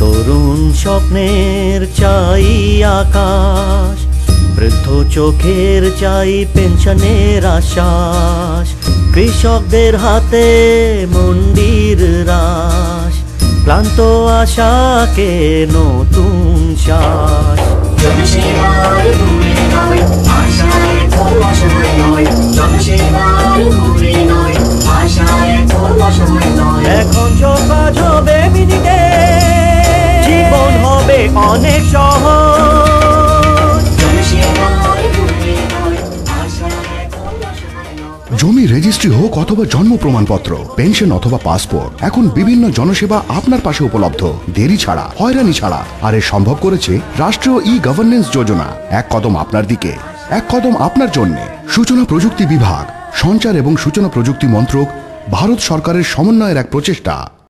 তরুণ স্বপ্নের চাই আকাশ, বৃদ্ধ চোখের চাই পেনশনের আশ্বাস। কৃষকদের হাতে মন্ডির রাশ, ক্লান্ত আশাকে নতুন শ্বাস। এখন কাজ হবে মিনিটে, জীবন হবে অনেক সহজ। জমি রেজিস্ট্রি হোক অথবা জন্ম প্রমাণপত্র, পেনশন অথবা পাসপোর্ট, এখন বিভিন্ন জনসেবা আপনার পাশে উপলব্ধ, দেরি ছাড়া, হয়রানি ছাড়া। আর এ সম্ভব করেছে রাষ্ট্রীয় ই-গভর্নেন্স যোজনা। এক কদম আপনার দিকে, এক কদম আপনার জন্য। সূচনা প্রযুক্তি বিভাগ, সঞ্চার এবং সূচনা প্রযুক্তি মন্ত্রক, ভারত সরকারের সমন্বয়ের এক প্রচেষ্টা।